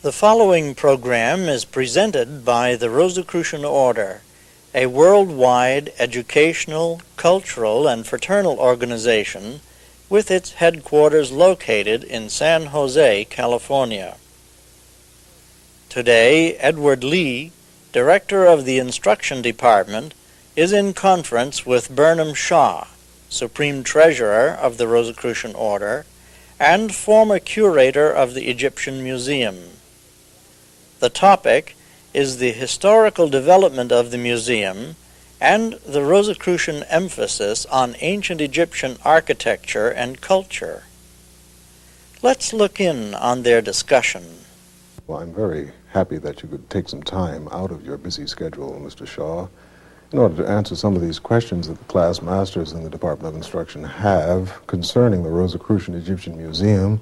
The following program is presented by the Rosicrucian Order, a worldwide educational, cultural, and fraternal organization with its headquarters located in San Jose, California. Today, Edward Lee, Director of the Instruction Department, is in conference with Burnham Schaa, Supreme Treasurer of the Rosicrucian Order, and former curator of the Egyptian Museum. The topic is the historical development of the museum and the Rosicrucian emphasis on ancient Egyptian architecture and culture. Let's look in on their discussion. Well, I'm very happy that you could take some time out of your busy schedule, Mr. Schaa, in order to answer some of these questions that the class masters in the Department of Instruction have concerning the Rosicrucian Egyptian Museum.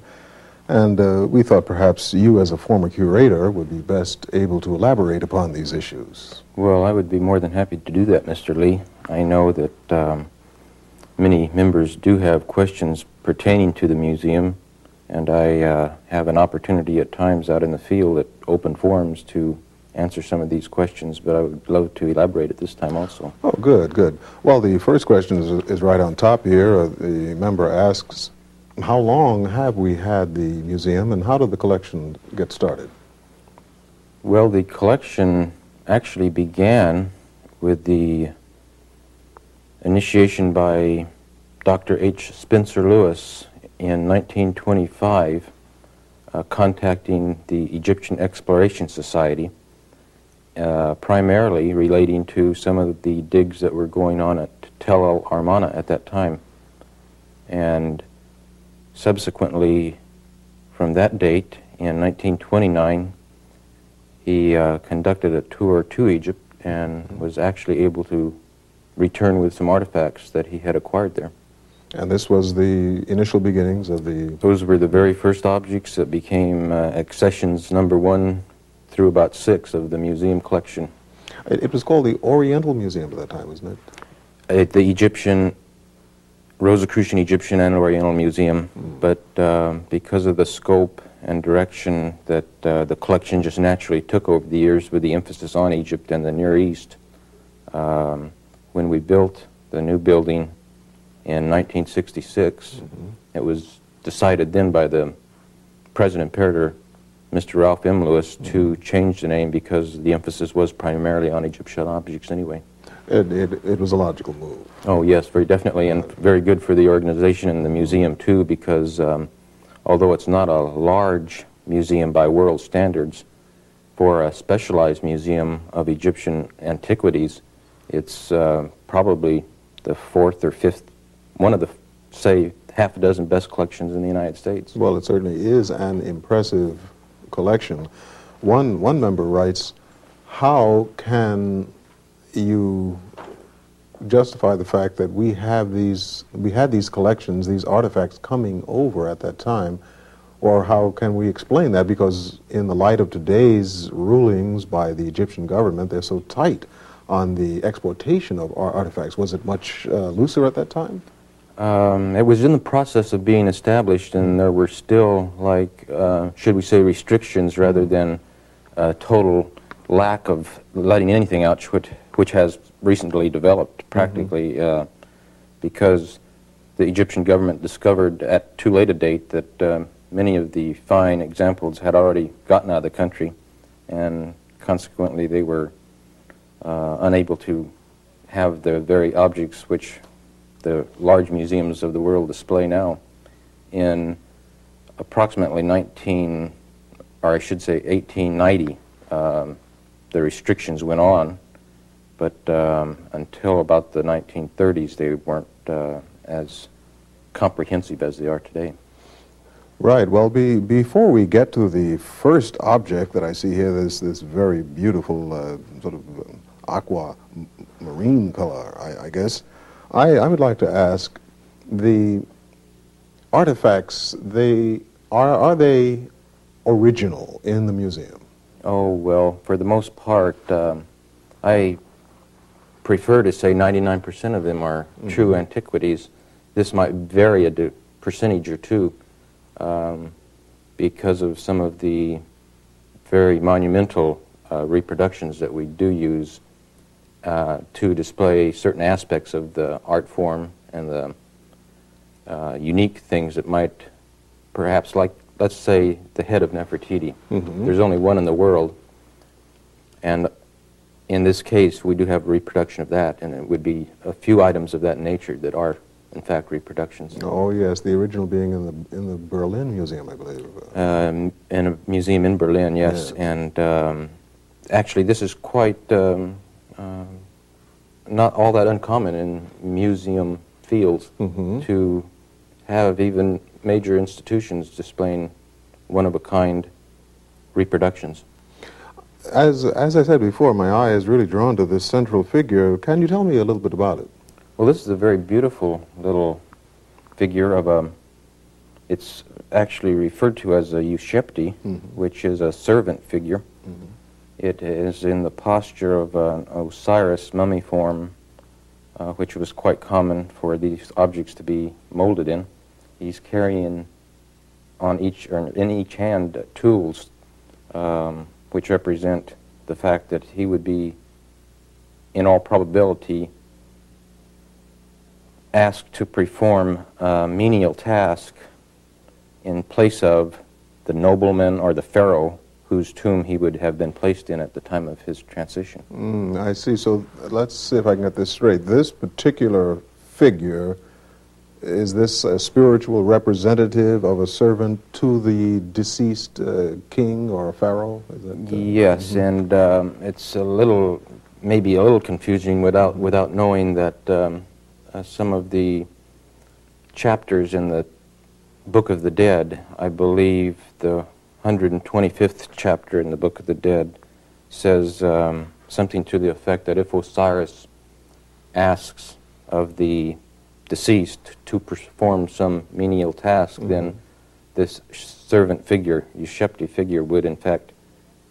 And we thought perhaps you, as a former curator, would be best able to elaborate upon these issues. Well, I would be more than happy to do that, Mr. Lee. I know that many members do have questions pertaining to the museum, and I have an opportunity at times out in the field at open forums to answer some of these questions, but I would love to elaborate at this time also. Oh, good, good. Well, the first question is right on top here. The member asks, how long have we had the museum, and how did the collection get started? Well, the collection actually began with the initiation by Dr. H. Spencer Lewis in 1925, contacting the Egyptian Exploration Society, primarily relating to some of the digs that were going on at Tel El Armana at that time. And subsequently, from that date, in 1929, he conducted a tour to Egypt and was actually able to return with some artifacts that he had acquired there. And this was the initial beginnings of the... Those were the very first objects that became accessions number 1 through about 6 of the museum collection. It was called the Oriental Museum at that time, wasn't it? The Egyptian, Rosicrucian Egyptian and Oriental Museum, but because of the scope and direction that the collection just naturally took over the years with the emphasis on Egypt and the Near East, when we built the new building in 1966, it was decided then by the President Imperator, Mr. Ralph M. Lewis, to change the name because the emphasis was primarily on Egyptian objects anyway. It was a logical move. Oh, yes, very definitely, and very good for the organization and the museum, too, because although it's not a large museum by world standards, for a specialized museum of Egyptian antiquities, it's probably the 4th or 5th, one of the, say, half a dozen best collections in the United States. Well, it certainly is an impressive collection. One member writes, how can you justify the fact that we had these collections, these artifacts coming over at that time, or how can we explain that? Because in the light of today's rulings by the Egyptian government, they're so tight on the exportation of our artifacts. Was it much looser at that time? It was in the process of being established, and there were still, like, should we say, restrictions rather than total lack of letting anything out, which has recently developed practically, because the Egyptian government discovered at too late a date that many of the fine examples had already gotten out of the country, and consequently they were unable to have the very objects which the large museums of the world display now. In approximately 1890, the restrictions went on, but until about the 1930s, they weren't as comprehensive as they are today. Right. Well, before we get to the first object that I see here, this very beautiful sort of aqua marine color, I guess, I would like to ask, the artifacts, are they original in the museum? Oh, well, for the most part, I prefer to say 99% of them are true antiquities. This might vary a percentage or two because of some of the very monumental reproductions that we do use to display certain aspects of the art form and the unique things that might perhaps, like, let's say, the head of Nefertiti. There's only one in the world, and in this case we do have a reproduction of that, and it would be a few items of that nature that are in fact reproductions. Oh yes, the original being in the Berlin Museum, I believe. In a museum in Berlin, yes. Yeah. And actually this is quite not all that uncommon in museum fields to have even major institutions displaying one-of-a-kind reproductions. As I said before, my eye is really drawn to this central figure. Can you tell me a little bit about it? Well, this is a very beautiful little figure of it's actually referred to as a Ushepti, which is a servant figure. It is in the posture of an Osiris mummy form, which was quite common for these objects to be molded in. He's carrying in each hand tools, which represent the fact that he would be, in all probability, asked to perform a menial task in place of the nobleman or the pharaoh whose tomb he would have been placed in at the time of his transition. I see. So let's see if I can get this straight. This particular figure, is this a spiritual representative of a servant to the deceased king or pharaoh? Is that, yes, and it's maybe a little confusing without knowing that some of the chapters in the Book of the Dead, I believe the 125th chapter in the Book of the Dead says something to the effect that if Osiris asks of the deceased to perform some menial task, then this servant figure, Ushepti figure, would in fact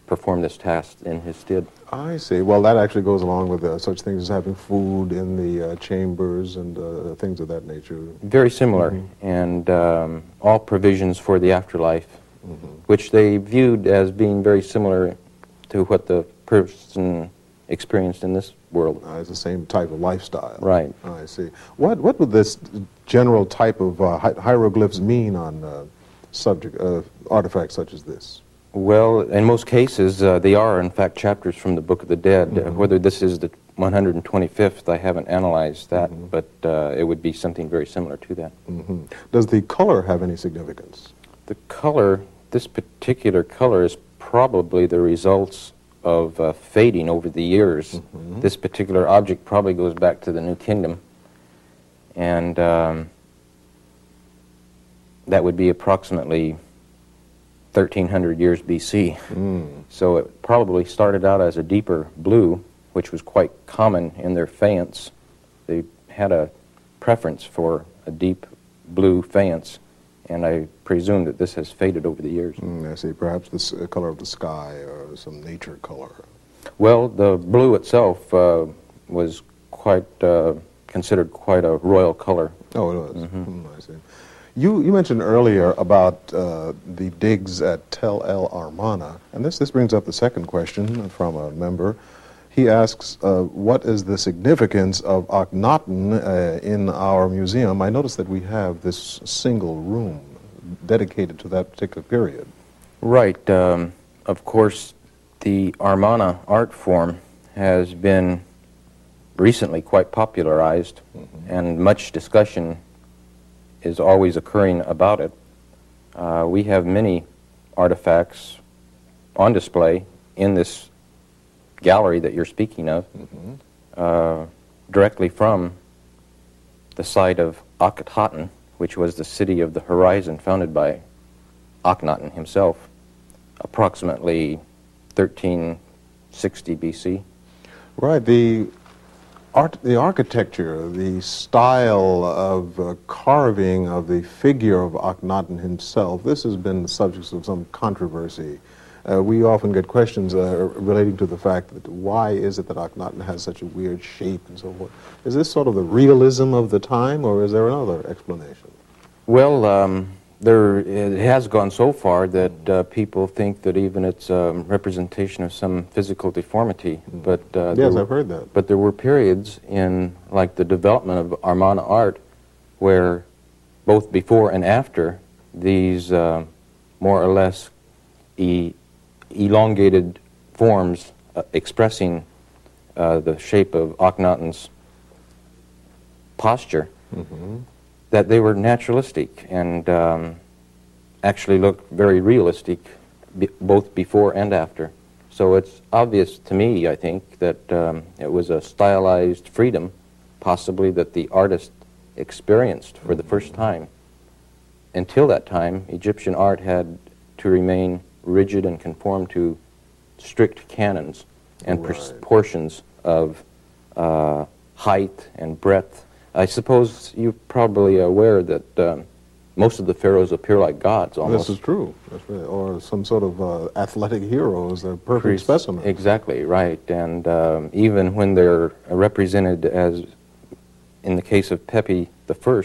perform this task in his stead. I see. Well, that actually goes along with such things as having food in the chambers and things of that nature. Very similar, and all provisions for the afterlife, which they viewed as being very similar to what the person experienced in this world. It's the same type of lifestyle. Right. I see. What would this general type of hieroglyphs mean on artifacts such as this? Well, in most cases, they are, in fact, chapters from the Book of the Dead. Whether this is the 125th, I haven't analyzed that, but it would be something very similar to that. Does the color have any significance? The color, this particular color, is probably the results of fading over the years. This particular object probably goes back to the New Kingdom, and that would be approximately 1,300 years BC. So it probably started out as a deeper blue, which was quite common in their faience. They had a preference for a deep blue faience, and I presume that this has faded over the years. I see. Perhaps the color of the sky or some nature color. Well, the blue itself was quite considered quite a royal color. Oh, it was. I see. You mentioned earlier about the digs at Tel El Armana, and this brings up the second question from a member. He asks, what is the significance of Akhenaten in our museum? I noticed that we have this single room dedicated to that particular period. Right. Of course, the Armana art form has been recently quite popularized, and much discussion is always occurring about it. We have many artifacts on display in this gallery that you're speaking of, directly from the site of Akhenaten, which was the city of the horizon founded by Akhenaten himself, approximately 1360 BC. Right. The architecture, the style of carving of the figure of Akhenaten himself, this has been the subject of some controversy. We often get questions relating to the fact that why is it that Akhenaten has such a weird shape and so forth. Is this sort of the realism of the time, or is there another explanation? Well, It has gone so far that people think that even it's a representation of some physical deformity. But Yes, I've heard that. But there were periods in, like, the development of Armana art, where both before and after these more or less elongated forms expressing the shape of Akhenaten's posture, that they were naturalistic and actually looked very realistic both before and after. So it's obvious to me, I think, that it was a stylized freedom, possibly, that the artist experienced for the first time. Until that time, Egyptian art had to remain rigid and conform to strict canons and proportions of height and breadth. I suppose you're probably aware that most of the pharaohs appear like gods, almost. This is true. That's right. Or some sort of athletic heroes, a perfect specimen. Exactly, right. And even when they're represented as, in the case of Pepi I,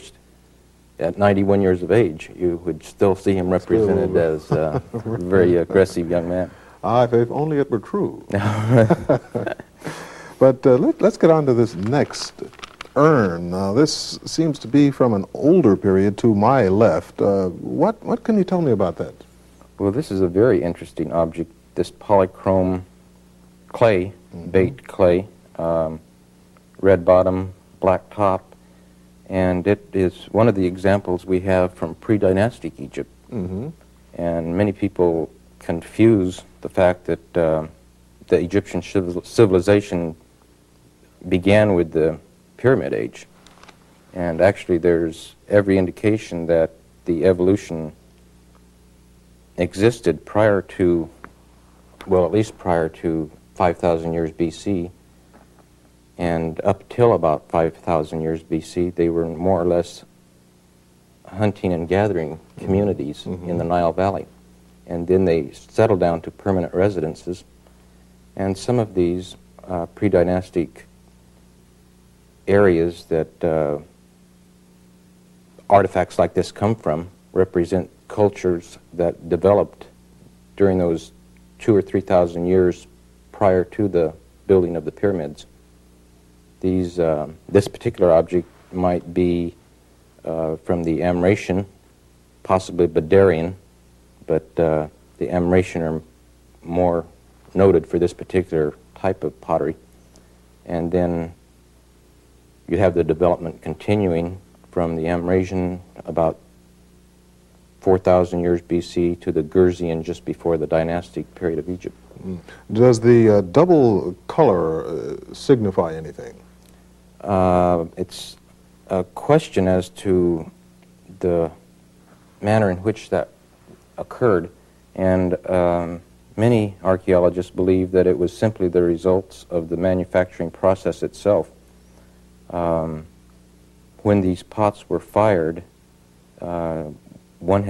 at 91 years of age, you would still see him represented as a very aggressive young man. Ah, if only it were true. But let's get on to this next urn. Now, this seems to be from an older period to my left. What can you tell me about that? Well, this is a very interesting object, this polychrome clay, baked clay, red bottom, black top, and it is one of the examples we have from pre-dynastic Egypt. And many people confuse the fact that the Egyptian civilization began with the Pyramid Age. And actually there's every indication that the evolution existed prior to, well, at least prior to 5,000 years BC, and up till about 5,000 years BC, they were more or less hunting and gathering communities in the Nile Valley. And then they settled down to permanent residences. And some of these pre-dynastic areas that artifacts like this come from represent cultures that developed during those 2,000 or 3,000 years prior to the building of the pyramids. This particular object might be from the Amratian, possibly Badarian, but the Amratian are more noted for this particular type of pottery. And then you have the development continuing from the Amrasian about 4,000 years BC to the Gurzian just before the dynastic period of Egypt. Does the double color signify anything? It's a question as to the manner in which that occurred, and many archaeologists believe that it was simply the results of the manufacturing process itself. When these pots were fired, one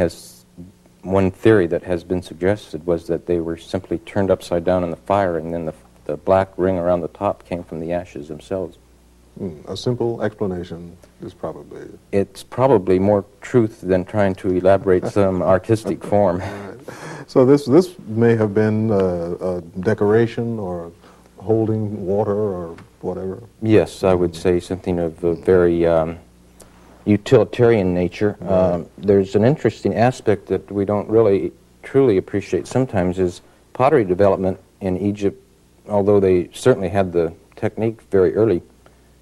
theory that has been suggested was that they were simply turned upside down in the fire, and then the black ring around the top came from the ashes themselves. A simple explanation is probably... It's probably more truth than trying to elaborate some artistic form. Right. So this may have been a decoration or holding water or whatever? Yes, I would say something of a very utilitarian nature. Right. There's an interesting aspect that we don't really truly appreciate sometimes is pottery development in Egypt, although they certainly had the technique very early,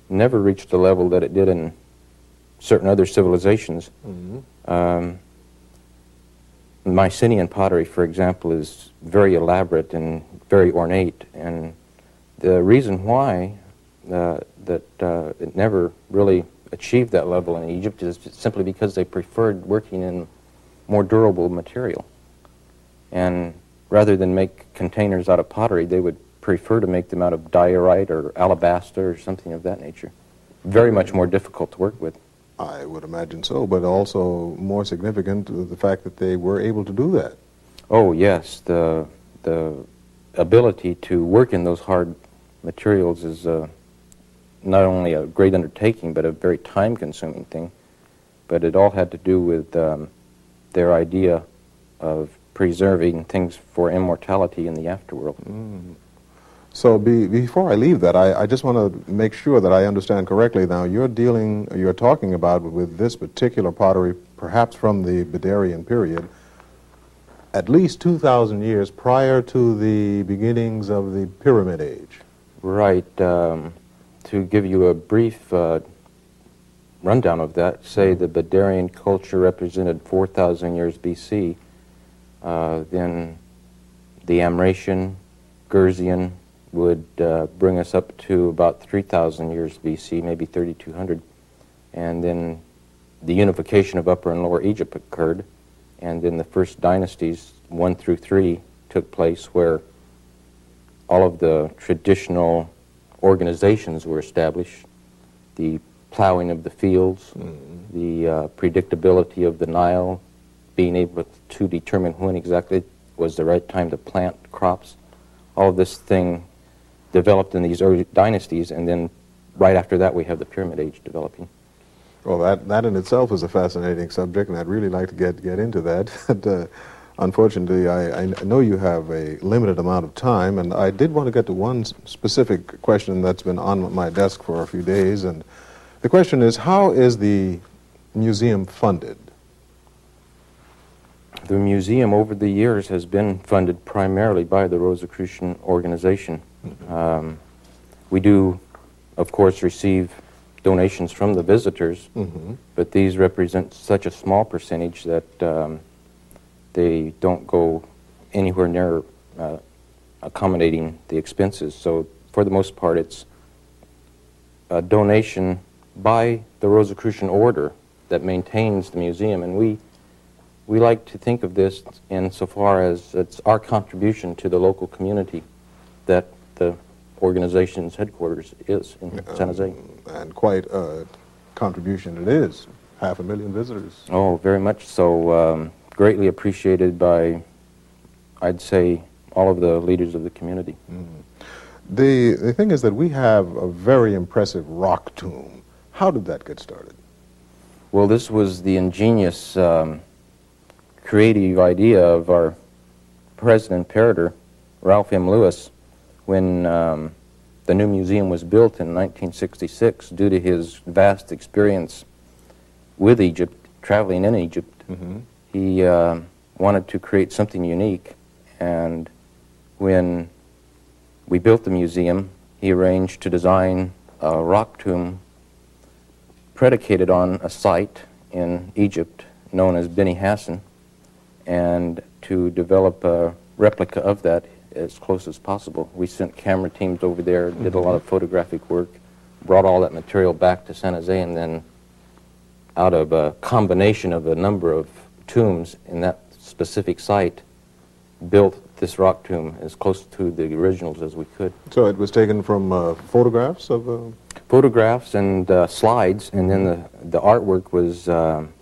never reached the level that it did in certain other civilizations. Mycenaean pottery, for example, is very elaborate and very ornate, and the reason why it never really achieved that level in Egypt is simply because they preferred working in more durable material. And rather than make containers out of pottery, they would prefer to make them out of diorite or alabaster or something of that nature. Very much more difficult to work with. I would imagine so, but also more significant the fact that they were able to do that. Oh yes, the ability to work in those hard materials is not only a great undertaking, but a very time-consuming thing. But it all had to do with their idea of preserving things for immortality in the afterworld. So before I leave that, I just want to make sure that I understand correctly. Now, you're talking about with this particular pottery, perhaps from the Badarian period, at least 2,000 years prior to the beginnings of the Pyramid Age. Right. To give you a brief rundown of that, say the Badarian culture represented 4,000 years BC, then the Amratian, Gurzian would bring us up to about 3,000 years BC, maybe 3,200, and then the unification of Upper and Lower Egypt occurred, and then the first dynasties, 1 through 3, took place where all of the traditional organizations were established, the plowing of the fields, the predictability of the Nile, being able to determine when exactly was the right time to plant crops. All of this thing developed in these early dynasties, and then right after that we have the Pyramid Age developing. Well, that in itself is a fascinating subject, and I'd really like to get into that. But, unfortunately, I know you have a limited amount of time, and I did want to get to one specific question that's been on my desk for a few days, and the question is, how is the museum funded? The museum over the years has been funded primarily by the Rosicrucian organization. We do, of course, receive donations from the visitors, but these represent such a small percentage that they don't go anywhere near accommodating the expenses. So for the most part, it's a donation by the Rosicrucian Order that maintains the museum, and we like to think of this insofar as it's our contribution to the local community that the organization's headquarters is in San Jose. And quite a contribution it is. 500,000 visitors. Oh, very much so. Greatly appreciated by, I'd say, all of the leaders of the community. The thing is that we have a very impressive rock tomb. How did that get started? Well, this was the ingenious, creative idea of our president imperator, Ralph M. Lewis, when the new museum was built in 1966, due to his vast experience with Egypt, traveling in Egypt. He wanted to create something unique, and when we built the museum, he arranged to design a rock tomb predicated on a site in Egypt known as Beni Hassan, and to develop a replica of that as close as possible. We sent camera teams over there, did a lot of photographic work, brought all that material back to San Jose, and then out of a combination of a number of tombs in that specific site, built this rock tomb as close to the originals as we could. So it was taken from photographs of... Photographs and slides, and then the artwork was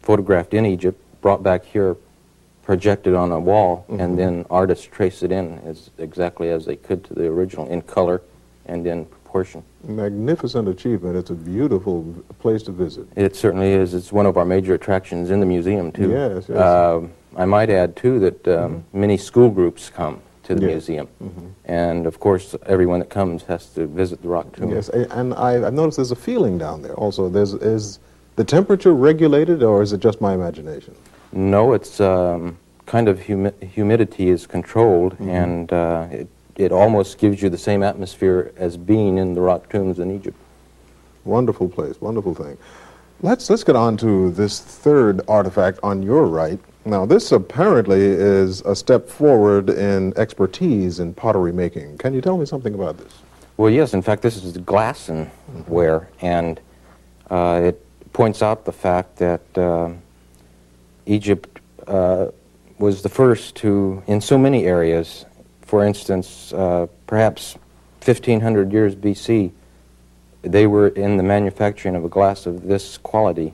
photographed in Egypt, brought back here, projected on a wall, and then artists traced it in as exactly as they could to the original, in color and in proportion. Magnificent achievement. It's a beautiful place to visit. It certainly is. It's one of our major attractions in the museum, too. Yes, yes. I might add, too, that many school groups come to the museum. And, of course, everyone that comes has to visit the rock tomb. Yes, and I've noticed there's a feeling down there also. Is the temperature regulated, or is it just my imagination? No, it's kind of humidity is controlled, and it almost gives you the same atmosphere as being in the rock tombs in Egypt. Wonderful place, wonderful thing. Let's get on to this third artifact on your right. Now, this apparently is a step forward in expertise in pottery making. Can you tell me something about this? Well, yes. In fact, this is glassware, and it points out the fact that Egypt was the first to, in so many areas, for instance, perhaps 1,500 years BC, they were in the manufacturing of a glass of this quality.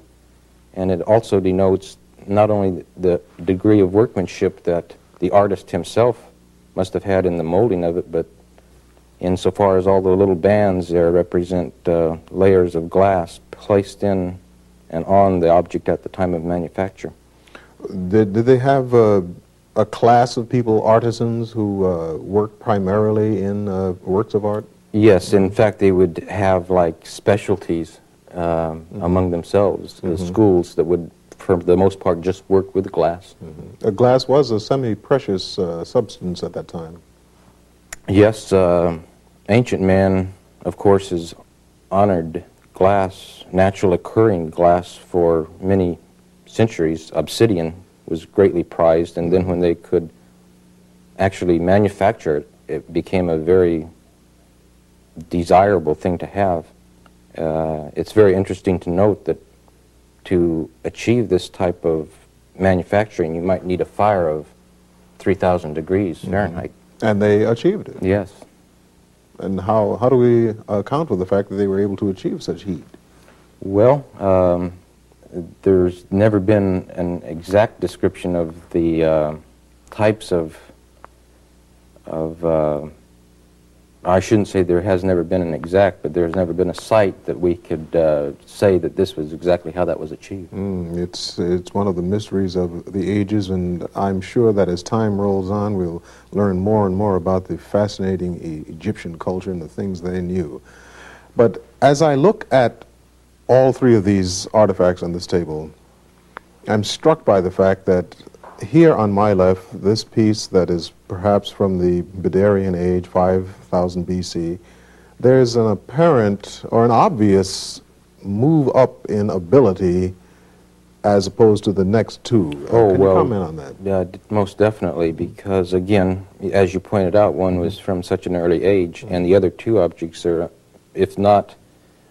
And it also denotes not only the degree of workmanship that the artist himself must have had in the molding of it, but insofar as all the little bands there represent layers of glass placed in and on the object at the time of manufacture. Did they have a class of people, artisans, who worked primarily in works of art? Yes, in fact, they would have like specialties among themselves, schools that would, for the most part, just work with glass. Glass was a semi-precious substance at that time. Yes, ancient man, of course, has honored glass, natural occurring glass, for many centuries. Obsidian was greatly prized, and then when they could actually manufacture it, it became a very desirable thing to have. It's very interesting to note that to achieve this type of manufacturing, you might need a fire of 3,000 degrees Fahrenheit. And they achieved it. Yes. And how do we account for the fact that they were able to achieve such heat? Well, there's never been an exact description of the types of I shouldn't say there has never been an exact, but there's never been a site that we could say that this was exactly how that was achieved. It's one of the mysteries of the ages, and I'm sure that as time rolls on, we'll learn more and more about the fascinating Egyptian culture and the things they knew. But as I look at all three of these artifacts on this table, I'm struck by the fact that here on my left, this piece that is perhaps from the Badarian age, 5000 BC, there's an apparent or an obvious move up in ability as opposed to the next two. Can you comment on that? Yeah, most definitely, because again, as you pointed out, one was from such an early age, and the other two objects are, if not,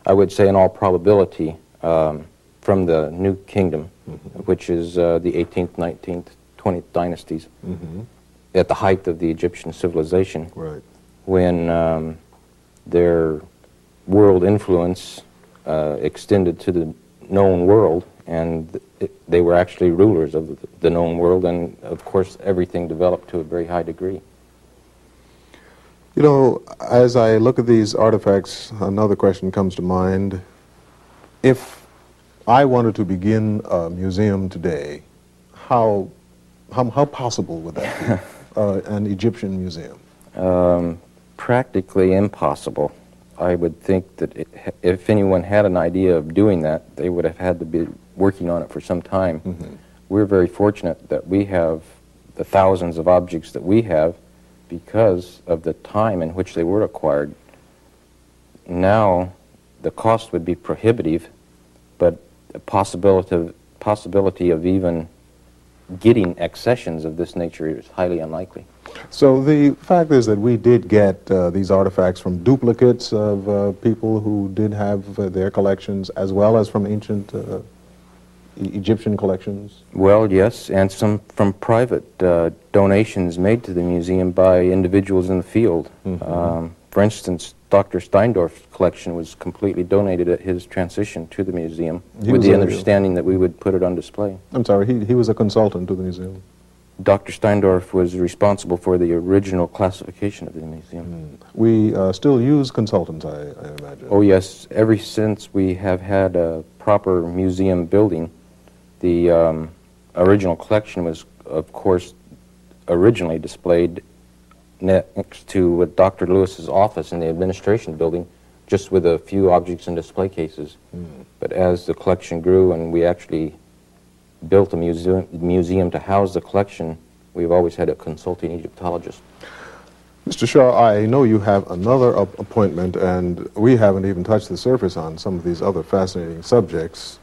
I would say in all probability, from the New Kingdom, which is the 18th, 19th, 20th dynasties, at the height of the Egyptian civilization, when their world influence extended to the known world, and they were actually rulers of the known world, and of course everything developed to a very high degree. You know, as I look at these artifacts, another question comes to mind. If I wanted to begin a museum today, how possible would that be, an Egyptian museum? Practically impossible. I would think that if anyone had an idea of doing that, they would have had to be working on it for some time. We're very fortunate that we have the thousands of objects that we have because of the time in which they were acquired. Now, the cost would be prohibitive, but the possibility of even getting accessions of this nature is highly unlikely. So the fact is that we did get these artifacts from duplicates of people who did have their collections, as well as from ancient Egyptian collections? Well, yes, and some from private donations made to the museum by individuals in the field. For instance, Dr. Steindorf's collection was completely donated at his transition to the museum, with the understanding that we would put it on display. I'm sorry, he was a consultant to the museum? Dr. Steindorf was responsible for the original classification of the museum. We still use consultants, I imagine. Oh yes, ever since we have had a proper museum building, the original collection was, of course, originally displayed next to Dr. Lewis's office in the administration building, just with a few objects in display cases. But as the collection grew and we actually built a museum to house the collection, we've always had a consulting Egyptologist. Mr. Schaa, I know you have another appointment, and we haven't even touched the surface on some of these other fascinating subjects.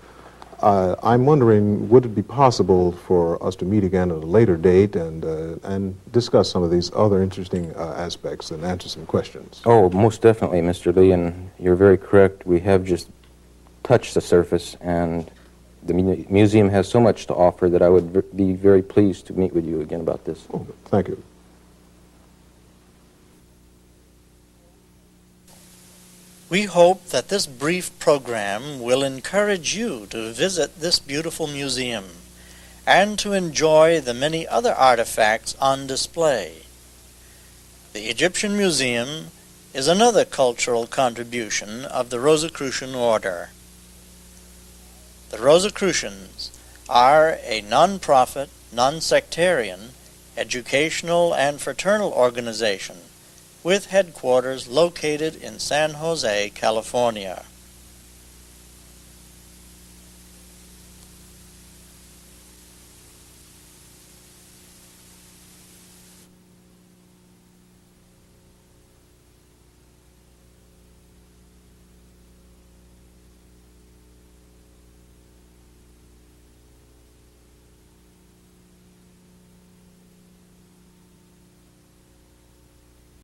I'm wondering, would it be possible for us to meet again at a later date and discuss some of these other interesting aspects and answer some questions? Oh, most definitely, Mr. Lee, and you're very correct. We have just touched the surface, and the museum has so much to offer that I would be very pleased to meet with you again about this. Oh, thank you. We hope that this brief program will encourage you to visit this beautiful museum and to enjoy the many other artifacts on display. The Egyptian Museum is another cultural contribution of the Rosicrucian Order. The Rosicrucians are a non-profit, non-sectarian, educational and fraternal organization with headquarters located in San Jose, California.